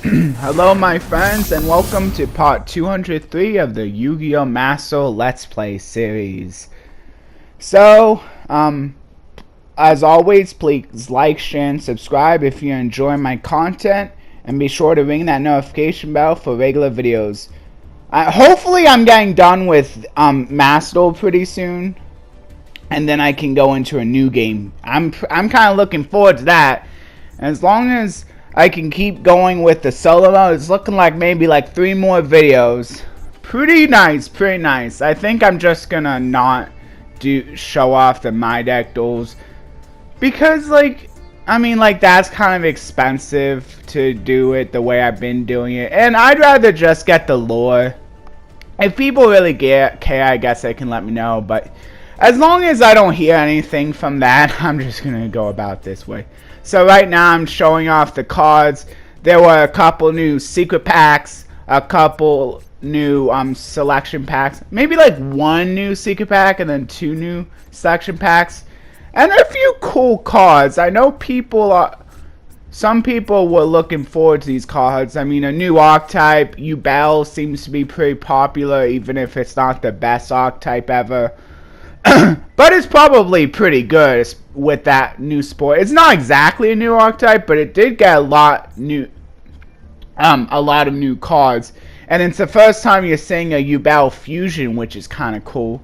Hello my friends and welcome to part 203 of the Yu-Gi-Oh! Master Let's Play series. So, as always, please like, share, and subscribe if you enjoy my content, and be sure to ring that notification bell for regular videos. Hopefully I'm getting done with Master pretty soon, and then I can go into a new game. I'm kind of looking forward to that. As long as I can keep going with the solo mode, it's looking like maybe like 3 more videos. Pretty nice, pretty nice. I think I'm just gonna not show off the My Deck duels, because that's kind of expensive to do it the way I've been doing it, and I'd rather just get the lore. If people really care, I guess they can let me know, but as long as I don't hear anything from that, I'm just gonna go about this way. So right now I'm showing off the cards. There were a couple new secret packs, a couple new selection packs, maybe like 1 new secret pack and then 2 new selection packs, and a few cool cards. I know some people were looking forward to these cards. I mean, a new archetype, Duel, seems to be pretty popular, even if it's not the best archetype ever. But it's probably pretty good with that new sport. It's not exactly a new archetype, but it did get a lot of new cards. And it's the first time you're seeing a Duel fusion, which is kind of cool.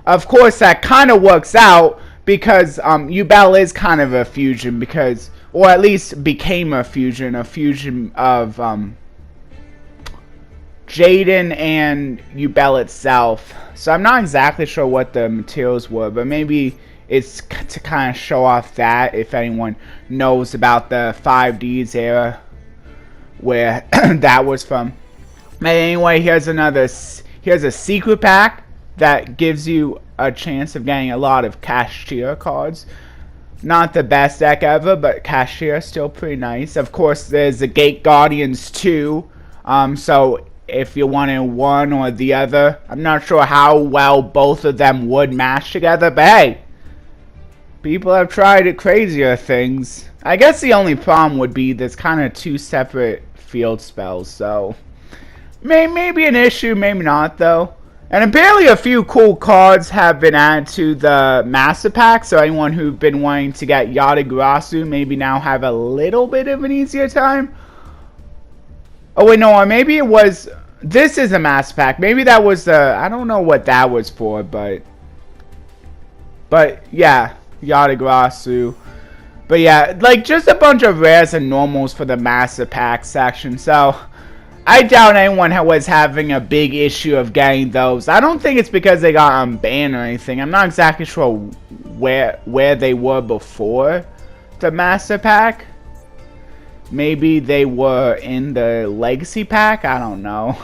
Of course, that kind of works out because Duel is kind of a fusion, because, or at least became a fusion of Jaden and Duel itself. So I'm not exactly sure what the materials were, but maybe it's to kind of show off that, if anyone knows about the 5Ds era where that was from. But anyway, here's a secret pack that gives you a chance of getting a lot of cashier cards. Not the best deck ever, but cashier still pretty nice. Of course, there's the Gate Guardians too. So if you're wanting one or the other, I'm not sure how well both of them would match together, but hey, people have tried crazier things. I guess the only problem would be there's kind of 2 separate field spells, so maybe an issue, maybe not though. And apparently a few cool cards have been added to the Master Pack, so anyone who's been wanting to get Yatagarasu maybe now have a little bit of an easier time. Oh wait, no, or maybe it was, this is a Master Pack. Maybe that was the, I don't know what that was for, but yeah, Yatagarasu. But yeah, like just a bunch of rares and normals for the Master Pack section. So I doubt anyone was having a big issue of getting those. I don't think it's because they got unbanned or anything. I'm not exactly sure where they were before the Master Pack. Maybe they were in the Legacy Pack? I don't know.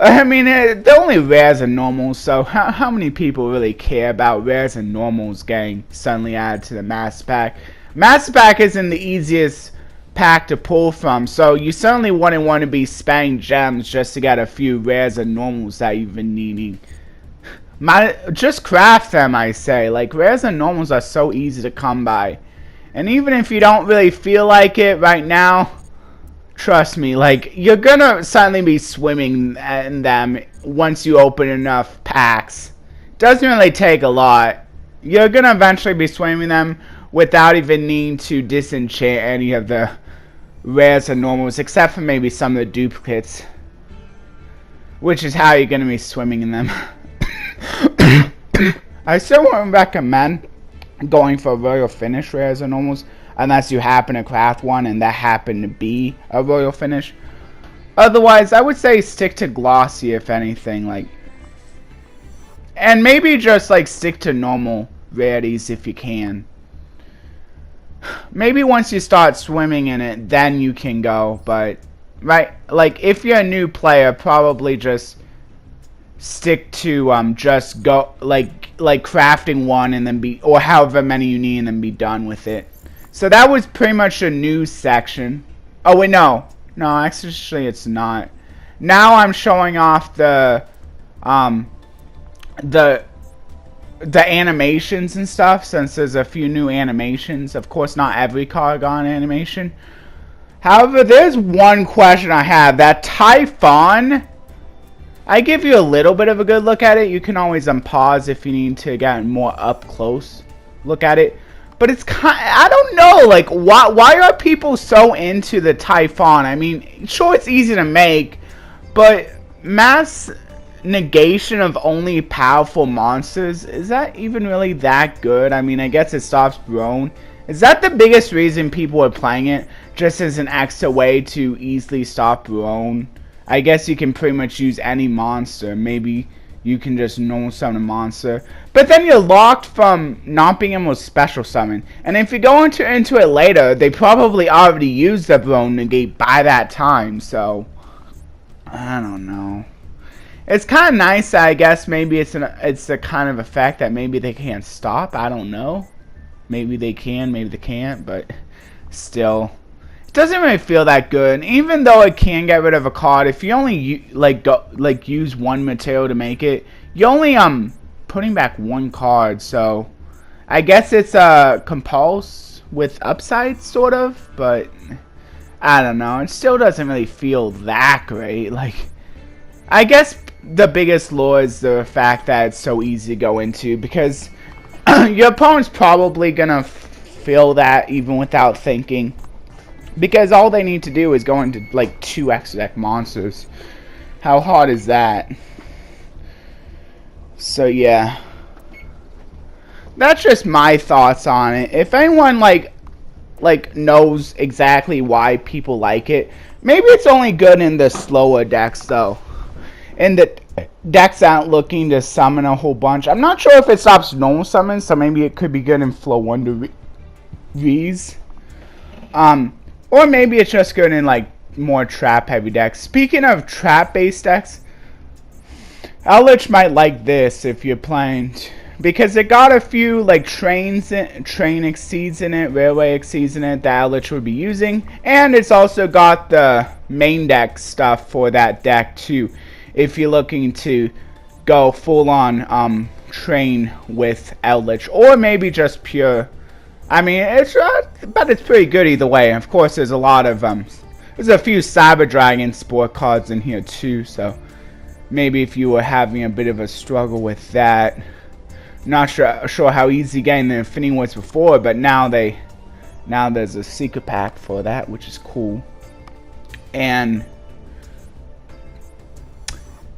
I mean, they're only rares and normals, so how many people really care about rares and normals getting suddenly added to the Master Pack? Master Pack isn't the easiest pack to pull from, so you certainly wouldn't want to be spending gems just to get a few rares and normals that you've been needing. Just craft them, I say. Like, rares and normals are so easy to come by. And even if you don't really feel like it right now, trust me, like, you're gonna suddenly be swimming in them once you open enough packs. Doesn't really take a lot. You're gonna eventually be swimming them without even needing to disenchant any of the rares and normals, except for maybe some of the duplicates, which is how you're gonna be swimming in them. I still wouldn't recommend going for royal finish rares and normals unless you happen to craft one and that happened to be a royal finish. Otherwise, I would say stick to glossy, if anything, like, and maybe just like stick to normal rarities if you can. Maybe once you start swimming in it, then you can go, but right, like, if you're a new player, probably just stick to just go like crafting one and then be, or however many you need, and then be done with it. So that was pretty much a news section. Oh wait, no, actually it's not. Now I'm showing off the animations and stuff, since there's a few new animations. Of course, not every card got an animation. However, there's one question I have. That Typhon, I give you a little bit of a good look at it. You can always unpause if you need to get more up close look at it. But it's kind, I don't know, like, why are people so into the Typhon? I mean, sure, it's easy to make, but mass negation of only powerful monsters, is that even really that good? I mean, I guess it stops Brone. Is that the biggest reason people are playing it? Just as an extra way to easily stop Brone? I guess you can pretty much use any monster. Maybe you can just normal summon a monster. But then you're locked from not being able to special summon. And if you go into it later, they probably already used the Brone negate by that time. So, I don't know. It's kind of nice, I guess. Maybe it's a kind of effect that maybe they can't stop. I don't know. Maybe they can, maybe they can't. But still, it doesn't really feel that good. Even though it can get rid of a card, if you only use one material to make it, you only putting back one card. So I guess it's a compulse with upside, sort of. But I don't know. It still doesn't really feel that great. Like, I guess the biggest lure is the fact that it's so easy to go into, because your opponent's probably gonna feel that even without thinking, because all they need to do is go into like 2 extra deck monsters. How hard is that? So yeah, that's just my thoughts on it. If anyone like knows exactly why people like it, maybe it's only good in the slower decks though. In the decks aren't looking to summon a whole bunch. I'm not sure if it stops normal summons, so maybe it could be good in Flow Wonder V's. Or maybe it's just good in like more trap heavy decks. Speaking of trap based decks, Eldritch might like this if you're playing, because it got a few like train exceeds in it, railway exceeds in it that Eldritch would be using, and it's also got the main deck stuff for that deck too, if you're looking to go full on train with Eldritch, or maybe just pure. I mean, but it's pretty good either way. Of course, there's a lot of there's a few Cyber Dragon sport cards in here too, so maybe if you were having a bit of a struggle with that, not sure how easy getting the Infinity was before, but now there's a secret pack for that, which is cool. And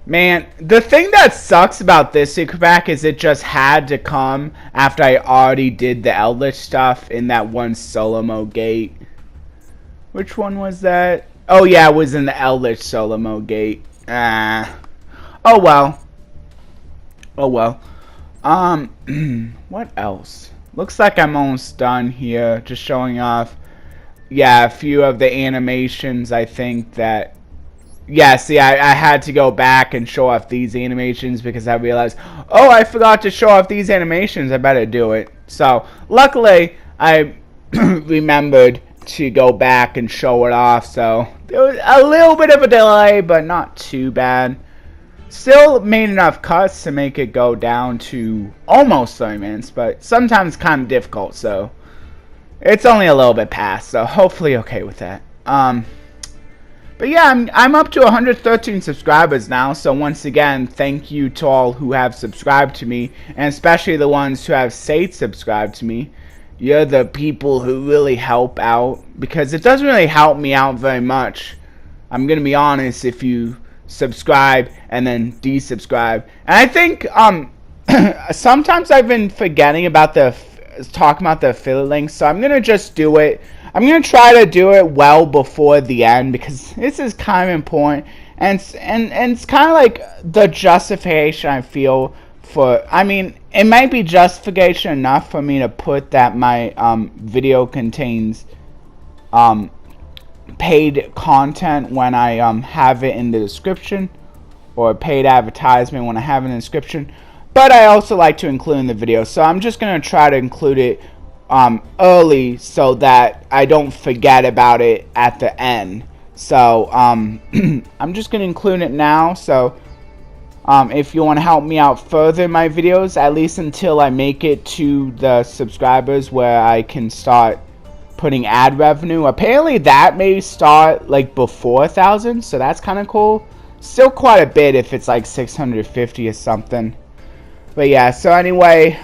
man, the thing that sucks about this secret pack is it just had to come after I already did the Eldritch stuff in that one solo mode gate. Which one was that? Oh yeah, it was in the Eldritch solo mode gate. Oh well. Oh well. What else? Looks like I'm almost done here. Just showing off, yeah, a few of the animations. I think that, yeah, see, I had to go back and show off these animations because I realized, oh, I forgot to show off these animations. I better do it. So, luckily, I remembered to go back and show it off. So, there was a little bit of a delay, but not too bad. Still made enough cuts to make it go down to almost 30 minutes, but sometimes kind of difficult, so it's only a little bit past, so hopefully okay with that. But yeah, I'm up to 113 subscribers now, so once again, thank you to all who have subscribed to me, and especially the ones who have stayed subscribed to me. You're the people who really help out, because it doesn't really help me out very much. I'm gonna be honest, if you subscribe and then desubscribe. And I think sometimes I've been forgetting about talking about the affiliate links, so I'm gonna just do it. I'm gonna try to do it well before the end, because this is kind of important, and it's kind of like the justification I feel for. I mean, it might be justification enough for me to put that my video contains paid content when I have it in the description, or paid advertisement when I have it in the description, but I also like to include in the video, so I'm just going to try to include it early so that I don't forget about it at the end. So I'm just going to include it now, so if you want to help me out further in my videos, at least until I make it to the subscribers where I can start putting ad revenue. Apparently that may start like before 1,000, so that's kind of cool. Still quite a bit if it's like 650 or something. But yeah, so anyway,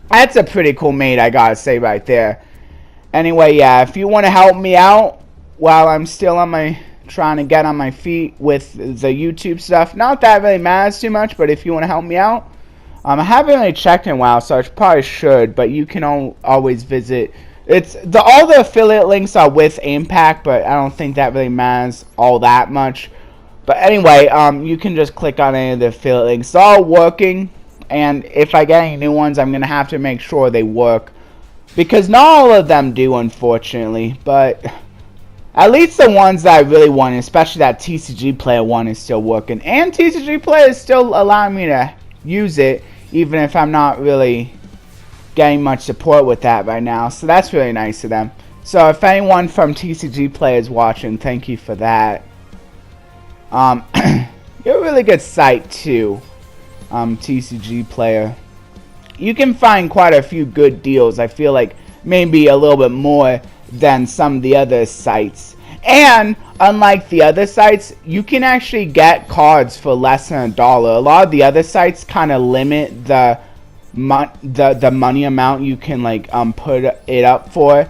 that's a pretty cool mate, I gotta say right there. Anyway, yeah, if you want to help me out while I'm still on my trying to get on my feet with the YouTube stuff, not that really matters too much, but if you want to help me out, I haven't really checked in a while, so I probably should, but you can always visit. All the affiliate links are with Impact, but I don't think that really matters all that much. But anyway, you can just click on any of the affiliate links. It's all working, and if I get any new ones, I'm going to have to make sure they work. Because not all of them do, unfortunately, but at least the ones that I really want, especially that TCG Player one, is still working. And TCG Player is still allowing me to use it, even if I'm not really getting much support with that right now. So that's really nice of them. So if anyone from TCG Player is watching, thank you for that. You're a really good site too, TCG Player. You can find quite a few good deals. I feel like maybe a little bit more than some of the other sites. And unlike the other sites, you can actually get cards for less than $1. A lot of the other sites kind of limit the money amount you can like put it up for.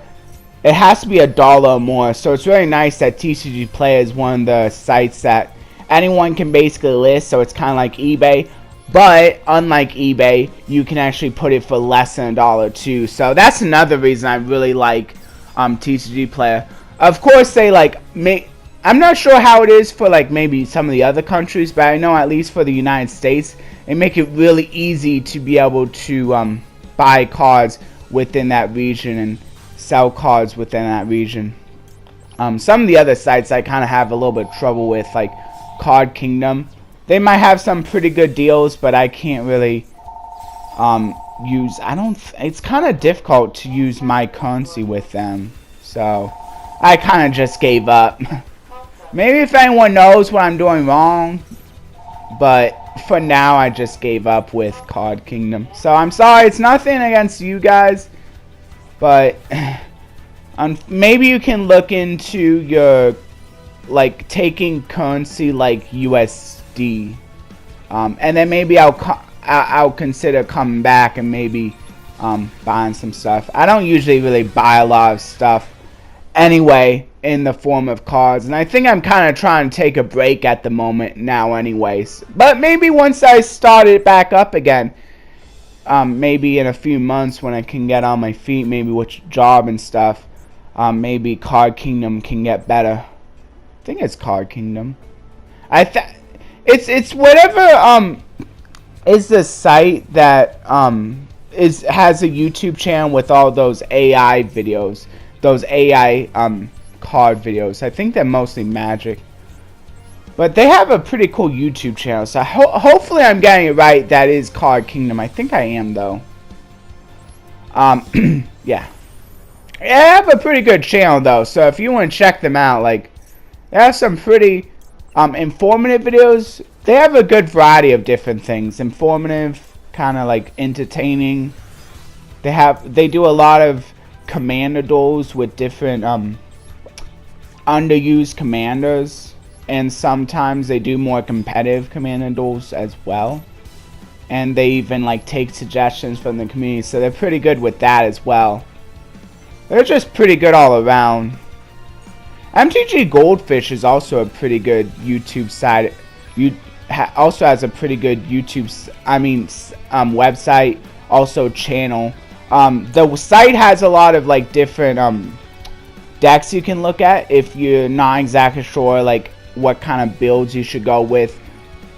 It has to be $1 or more. So it's really nice that TCG Player is one of the sites that anyone can basically list. So it's kind of like eBay. But unlike eBay, you can actually put it for less than $1 too. So that's another reason I really like TCG Player. Of course, they like I'm not sure how it is for like maybe some of the other countries, but I know at least for the United States, they make it really easy to be able to buy cards within that region and sell cards within that region. Some of the other sites I kind of have a little bit of trouble with, like Card Kingdom. They might have some pretty good deals, but I can't really it's kind of difficult to use my currency with them. So I kind of just gave up. Maybe if anyone knows what I'm doing wrong, but for now I just gave up with Card Kingdom. So I'm sorry, it's nothing against you guys, but maybe you can look into your like taking currency like USD, and then maybe I'll consider coming back and maybe buying some stuff. I don't usually really buy a lot of stuff anyway in the form of cards, and I think I'm kind of trying to take a break at the moment now anyways. But maybe once I start it back up again, maybe in a few months when I can get on my feet, maybe with job and stuff, maybe Card Kingdom can get better. I think it's Card Kingdom. It's whatever is the site that has a YouTube channel with all those AI videos, those AI card videos. I think they're mostly Magic, but they have a pretty cool YouTube channel. So hopefully I'm getting it right. That is Card Kingdom. I think I am though. Yeah. They have a pretty good channel though. So if you want to check them out, like they have some pretty informative videos. They have a good variety of different things. Informative, kind of like entertaining. They do a lot of commander duels with different underused commanders, and sometimes they do more competitive commander duels as well. And they even like take suggestions from the community, so they're pretty good with that as well. They're just pretty good all around. MTG Goldfish is also a pretty good YouTube site. Also has a pretty good website, also channel. The site has a lot of like different decks you can look at if you're not exactly sure like what kind of builds you should go with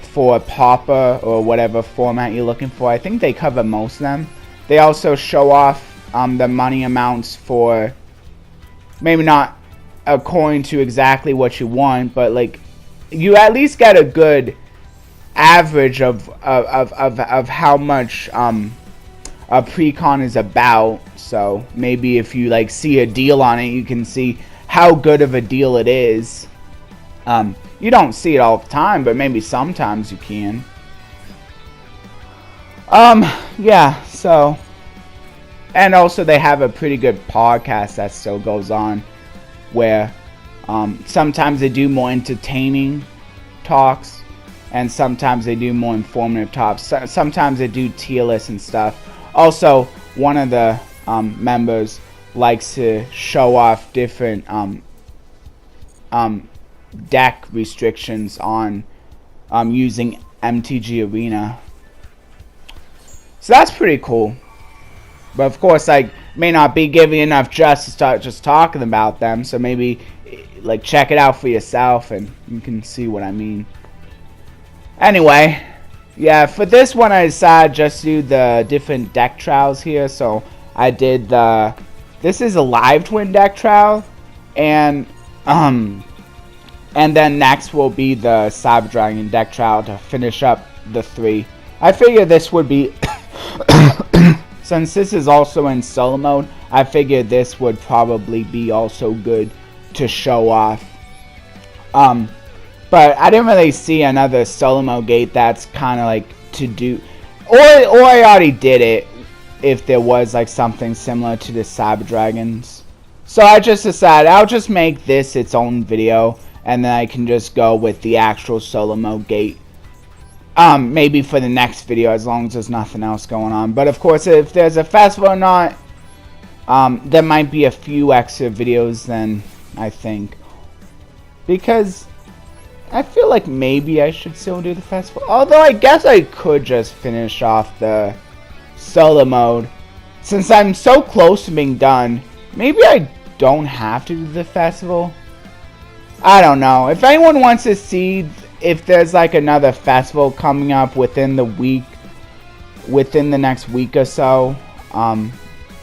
for Pauper or whatever format you're looking for. I think they cover most of them. They also show off the money amounts for maybe not according to exactly what you want, but like you at least get a good average of how much a pre-con is about. So maybe if you like see a deal on it, you can see how good of a deal it is. You don't see it all the time, but maybe sometimes you can. Yeah, so And also they have a pretty good podcast that still goes on, where sometimes they do more entertaining talks, and sometimes they do more informative talks. Sometimes they do tier lists and stuff. Also, one of the members likes to show off different deck restrictions on using MTG Arena. So that's pretty cool. But of course, I may not be giving enough justice to start just talking about them. So maybe like check it out for yourself and you can see what I mean. Anyway, yeah, for this one I decided just to do the different deck trials here. So I did this is a live twin deck trial, and then next will be the Cyber Dragon deck trial to finish up the 3. I figure this would be since this is also in solo mode, I figured this would probably be also good to show off. But I didn't really see another solo mode gate that's kind of like to do, or I already did it if there was like something similar to the Cyber Dragons. So I just decided I'll just make this its own video, and then I can just go with the actual solo mode gate. Maybe for the next video, as long as there's nothing else going on. But of course, if there's a festival or not, there might be a few extra videos then, I think. Because I feel like maybe I should still do the festival. Although I guess I could just finish off the solo mode. Since I'm so close to being done, maybe I don't have to do the festival. I don't know. If anyone wants to see if there's like another festival coming up within the next week or so,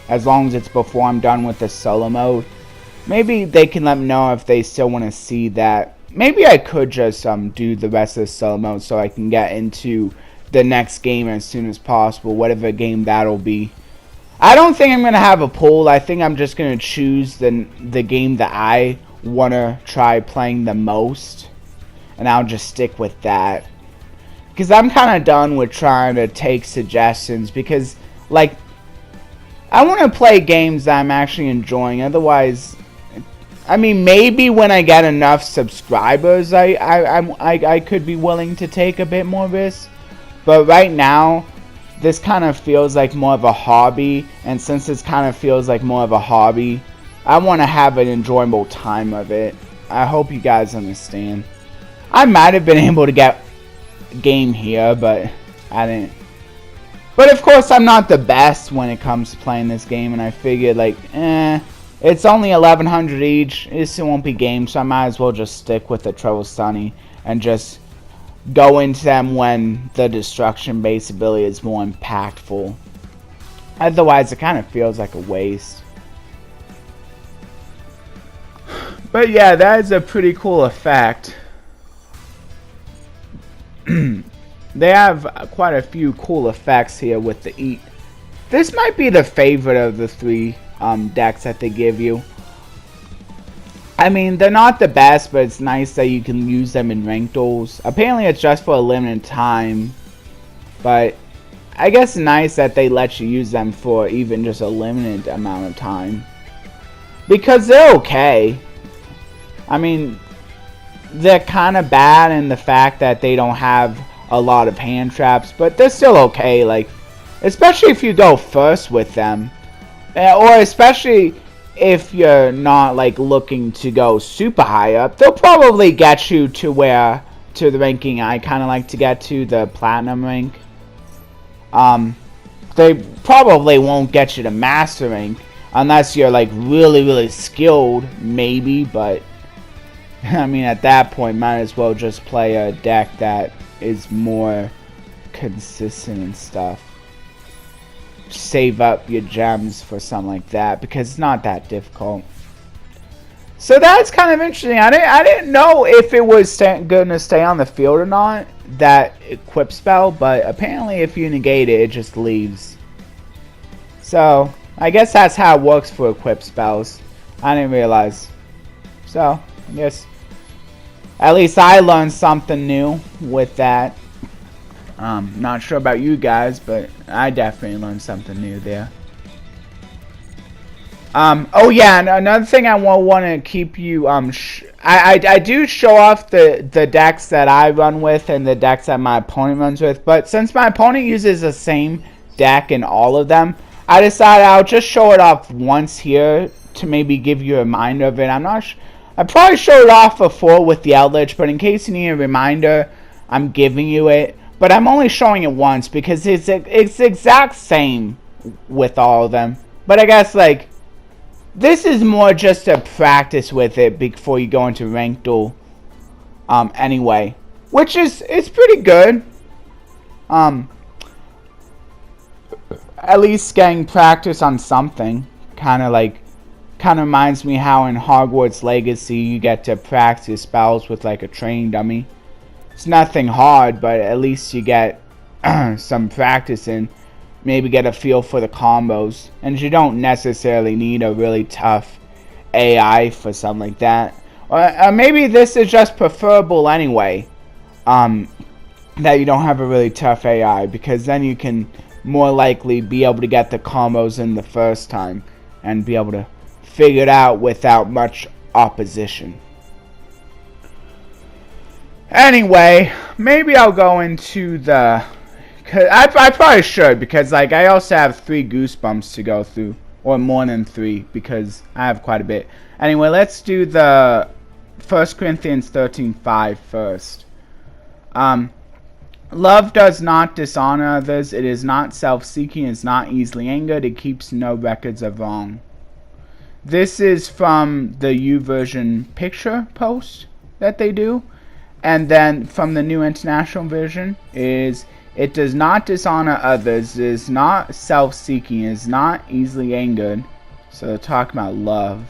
as long as it's before I'm done with the solo mode, maybe they can let me know if they still want to see that. Maybe I could just do the rest of the solo mode so I can get into the next game as soon as possible, whatever game that'll be. I don't think I'm gonna have a poll. I think I'm just gonna choose the game that I wanna try playing the most, and I'll just stick with that. Because I'm kind of done with trying to take suggestions, because like I want to play games that I'm actually enjoying. Otherwise, I mean, maybe when I get enough subscribers, I could be willing to take a bit more risk. But right now, this kind of feels like more of a hobby, and since this kind of feels like more of a hobby, I want to have an enjoyable time of it. I hope you guys understand. I might have been able to get game here, but I didn't. But of course, I'm not the best when it comes to playing this game, and I figured like, it's only 1100 each. This won't be game, so I might as well just stick with the Trouble Sunny and just go into them when the destruction base ability is more impactful. Otherwise, it kind of feels like a waste. But yeah, that is a pretty cool effect. They have quite a few cool effects here with the Eat. This might be the favorite of the 3 decks that they give you. I mean, they're not the best, but it's nice that you can use them in ranked duels. Apparently it's just for a limited time, but I guess it's nice that they let you use them for even just a limited amount of time, because they're okay. I mean, they're kind of bad in the fact that they don't have a lot of hand traps, but they're still okay, like, especially if you go first with them, or especially if you're not like looking to go super high up. They'll probably get you to the ranking I kind of like to get to, the platinum rank. They probably won't get you to master rank unless you're like really skilled, maybe, but I mean, at that point, might as well just play a deck that is more consistent and stuff. Save up your gems for something like that, because it's not that difficult. So that's kind of interesting. I didn't know if it was going to stay on the field or not, that equip spell, but apparently if you negate it, it just leaves. So I guess that's how it works for equip spells. I didn't realize. So I guess at least I learned something new with that. Not sure about you guys, but I definitely learned something new there. Oh yeah, and another thing I want to keep you I do show off the decks that I run with and the decks that my opponent runs with, but since my opponent uses the same deck in all of them, I decided I'll just show it off once here to maybe give you a reminder of it. I probably showed it off before with the Eldritch, but in case you need a reminder, I'm giving you it. But I'm only showing it once because it's the exact same with all of them. But I guess like this is more just to practice with it before you go into ranked duel. Anyway, which is it's pretty good. At least getting practice on something. Kind of reminds me how in Hogwarts Legacy you get to practice spells with like a training dummy. It's nothing hard, but at least you get some practice in. Maybe get a feel for the combos, and you don't necessarily need a really tough AI for something like that, or maybe this is just preferable anyway, that you don't have a really tough AI, because then you can more likely be able to get the combos in the first time and be able to figure it out without much opposition. Anyway, maybe I'll go into the I probably should, because like I also have 3 Goosebumps to go through, or more than 3, because I have quite a bit. Anyway, let's do the 1 Corinthians 13:5 first. Love does not dishonor others. It is not self-seeking. It is not easily angered. It keeps no records of wrong. This is from the YouVersion picture post that they do, and then from the New International Version is. It does not dishonor others, it is not self-seeking, it is not easily angered. So they're talking about love.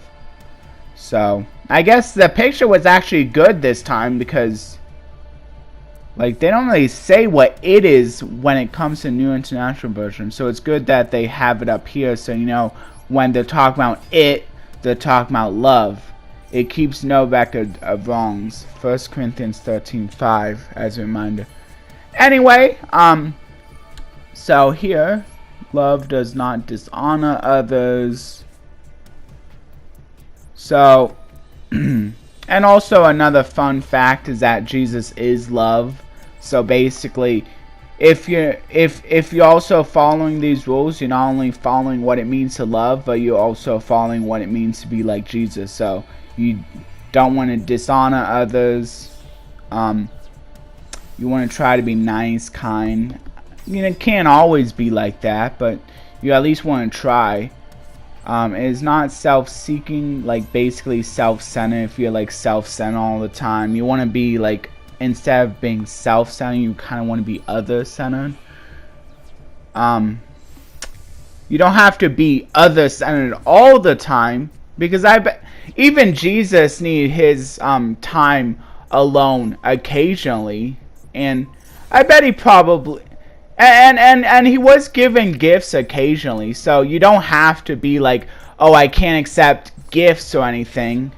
So, I guess the picture was actually good this time because like they don't really say what it is when it comes to New International Version. So it's good that they have it up here so you know when they're talking about it, they're talking about love. It keeps no record of wrongs. 1 Corinthians 13:5 as a reminder. Anyway, so here, love does not dishonor others. So, and also another fun fact is that Jesus is love. So basically, if you're also following these rules, you're not only following what it means to love, but you're also following what it means to be like Jesus. So you don't want to dishonor others. You want to try to be nice, kind. You know, it can't always be like that, but you at least want to try. It is not self-seeking, like basically self-centered. If you're like self-centered all the time, you want to be like, instead of being self-centered, you kind of want to be other-centered. You don't have to be other-centered all the time, because I bet even Jesus needed his time alone occasionally. And I bet he probably and he was given gifts occasionally, so you don't have to be like, oh, I can't accept gifts or anything.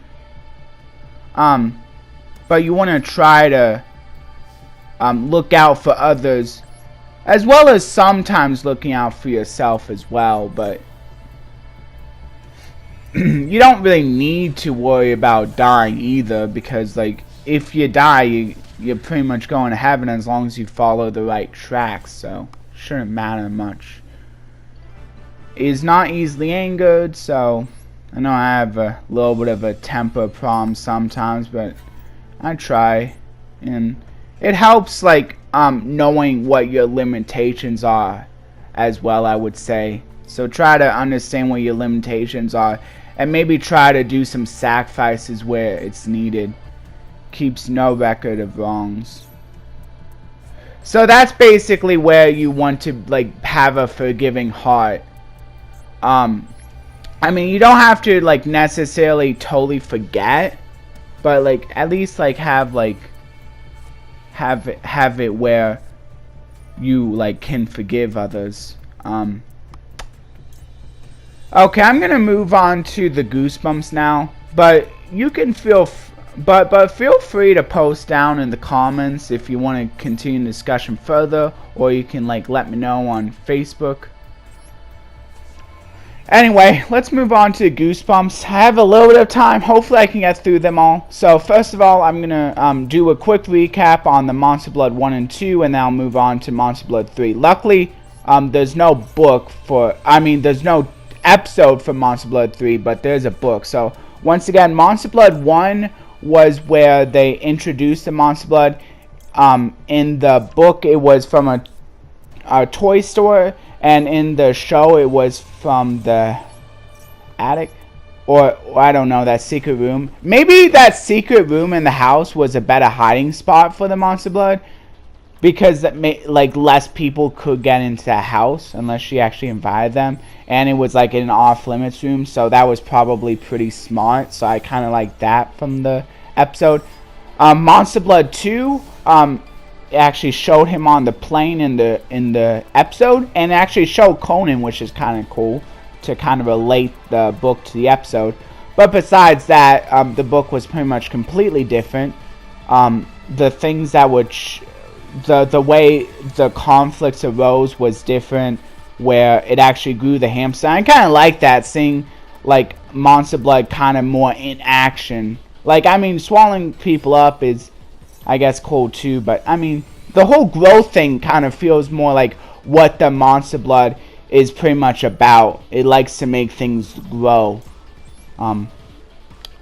But you want to try to look out for others, as well as sometimes looking out for yourself as well. But you don't really need to worry about dying either, because like if you die, you're pretty much going to heaven as long as you follow the right tracks, so shouldn't matter much. It is not easily angered, so I know I have a little bit of a temper problem sometimes, but I try, and it helps like knowing what your limitations are as well, I would say. So try to understand what your limitations are, and maybe try to do some sacrifices where it's needed. Keeps no record of wrongs. So that's basically where you want to like have a forgiving heart. I mean, you don't have to like necessarily totally forget, but like at least like have it where you like can forgive others. Okay, I'm gonna move on to the Goosebumps now, but you can feel but feel free to post down in the comments if you want to continue the discussion further, or you can like let me know on Facebook. Anyway, let's move on to Goosebumps. I have a little bit of time. Hopefully I can get through them all. So first of all, I'm going to do a quick recap on the Monster Blood 1 and 2, and then I'll move on to Monster Blood 3. Luckily, there's no book for, there's no episode for Monster Blood 3, but there's a book. So once again, Monster Blood 1 was where they introduced the Monster Blood. In the book, it was from a toy store, and in the show, it was from the attic, or I don't know, that secret room. Maybe that secret room in the house was a better hiding spot for the Monster Blood, because that less people could get into the house unless she actually invited them, and it was like in an off-limits room, so that was probably pretty smart. So I kind of like that from the episode. Monster Blood 2, it actually showed him on the plane in the episode, and it actually showed Conan, which is kind of cool to kind of relate the book to the episode. But besides that, the book was pretty much completely different. The things that would the way the conflicts arose was different, where it actually grew the hamster. I kind of like that, seeing like Monster Blood kind of more in action. Like, swallowing people up is, I guess, cool too, but the whole growth thing kind of feels more like what the Monster Blood is pretty much about. It likes to make things grow. And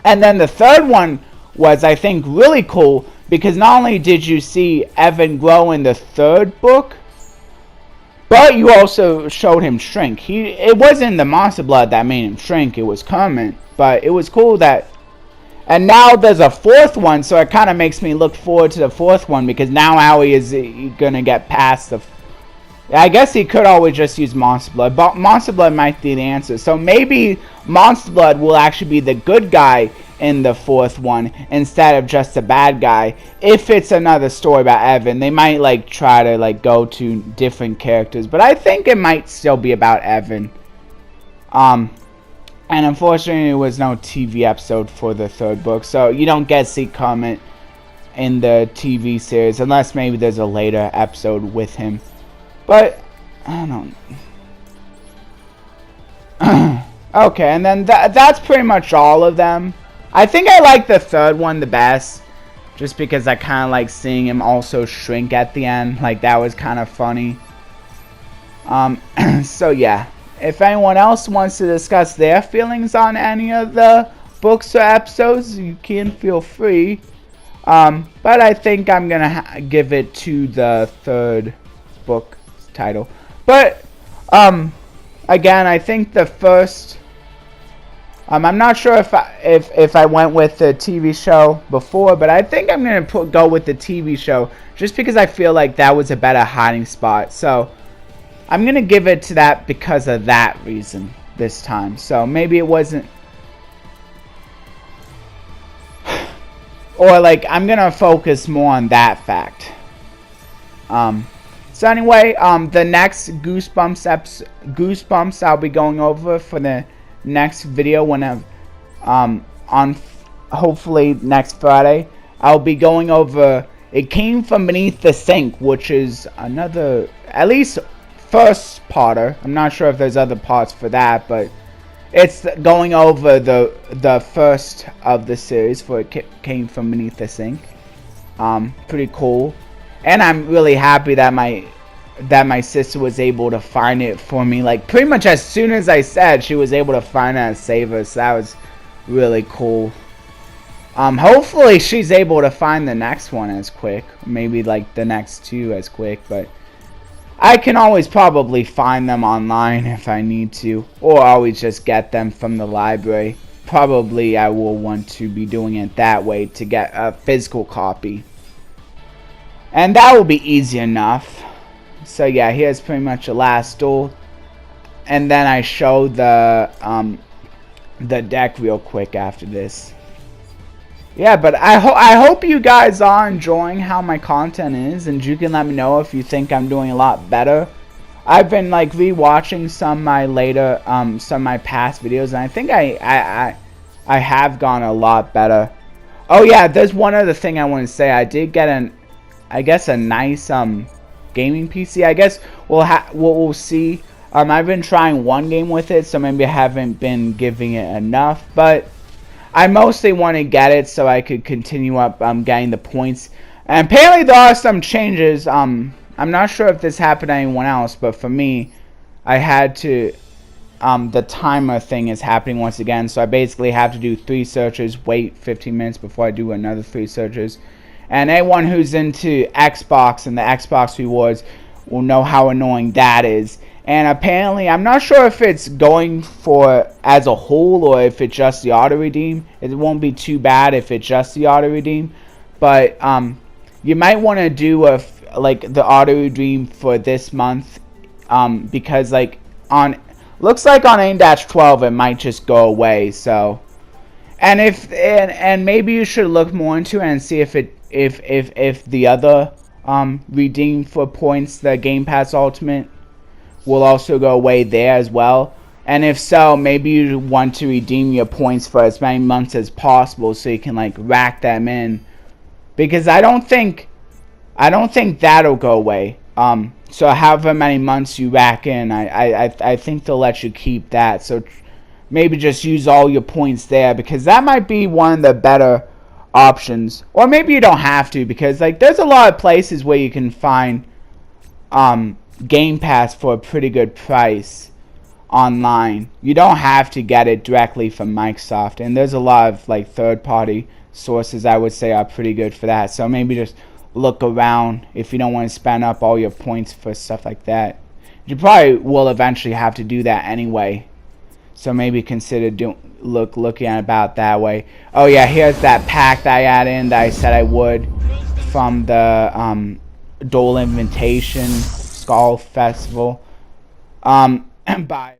then the third one was, I think, really cool, because not only did you see Evan grow in the third book, but you also showed him shrink. It wasn't the Monster Blood that made him shrink, it was Kermit, but it was cool that. And now there's a fourth one, so it kind of makes me look forward to the fourth one, because now Howie is going to get past the... I guess he could always just use Monster Blood, but Monster Blood might be the answer. So maybe Monster Blood will actually be the good guy in the fourth one, instead of just the bad guy. If it's another story about Evan, they might try to go to different characters, but I think it might still be about Evan. And unfortunately, there was no TV episode for the third book, so you don't get to see Kermit in the TV series, unless maybe there's a later episode with him. But, I don't know. Okay, and then that's pretty much all of them. I think I like the third one the best, just because I kind of like seeing him also shrink at the end. Like, that was kind of funny. So yeah. If anyone else wants to discuss their feelings on any of the books or episodes, you can feel free. But I think I'm going to give it to the third book title. But, again, I think the first... I'm not sure if I went with the TV show before, but I think I'm going to go with the TV show, just because I feel like that was a better hiding spot. So I'm going to give it to that because of that reason this time. So maybe it wasn't... Or I'm going to focus more on that fact. So anyway, the next Goosebumps I'll be going over for the next video when on hopefully next Friday. I'll be going over It Came From Beneath the Sink, which is another, at least first parter. I'm not sure if there's other parts for that, but it's going over the first of the series for It Came From Beneath the Sink. Pretty cool, and I'm really happy that my sister was able to find it for me. Pretty much as soon as I said, she was able to find it and save us. So that was really cool. Hopefully she's able to find the next one as quick. Maybe the next two as quick, but I can always probably find them online if I need to, or always just get them from the library. Probably I will want to be doing it that way to get a physical copy, and that will be easy enough. So yeah, here's pretty much the last duel, and then I show the deck real quick after this. Yeah, but I hope you guys are enjoying how my content is, and you can let me know if you think I'm doing a lot better. I've been rewatching some of my later some of my past videos, and I think I have gone a lot better. Oh yeah, there's one other thing I want to say. I did get a nice gaming PC. I guess we'll see I've been trying one game with it, so maybe I haven't been giving it enough, but I mostly want to get it so I could continue up getting the points. And apparently there are some changes. I'm not sure if this happened to anyone else, but for me, I had to the timer thing is happening once again, so I basically have to do 3 searches, wait 15 minutes before I do another 3 searches. And anyone who's into Xbox and the Xbox rewards will know how annoying that is. And apparently, I'm not sure if it's going for as a whole or if it's just the auto redeem. It won't be too bad if it's just the auto redeem, but you might want to do like the auto redeem for this month, because like looks like on AIM-12 it might just go away. So, and and maybe you should look more into it and see if the other redeem for points, the Game Pass Ultimate, will also go away there as well. And if so, maybe you want to redeem your points for as many months as possible so you can like rack them in, because I don't think that'll go away. So however many months you rack in, I think they'll let you keep that. So maybe just use all your points there, because that might be one of the better options. Or maybe you don't have to, because like there's a lot of places where you can find Game Pass for a pretty good price online. You don't have to get it directly from Microsoft, and there's a lot of like third-party sources I would say are pretty good for that. So maybe just look around if you don't want to spend up all your points for stuff like that. You probably will eventually have to do that anyway, so maybe consider looking at it about that way. Oh yeah, here's that pack that I added in that I said I would from the Duel Invitation Skull Festival. Bye.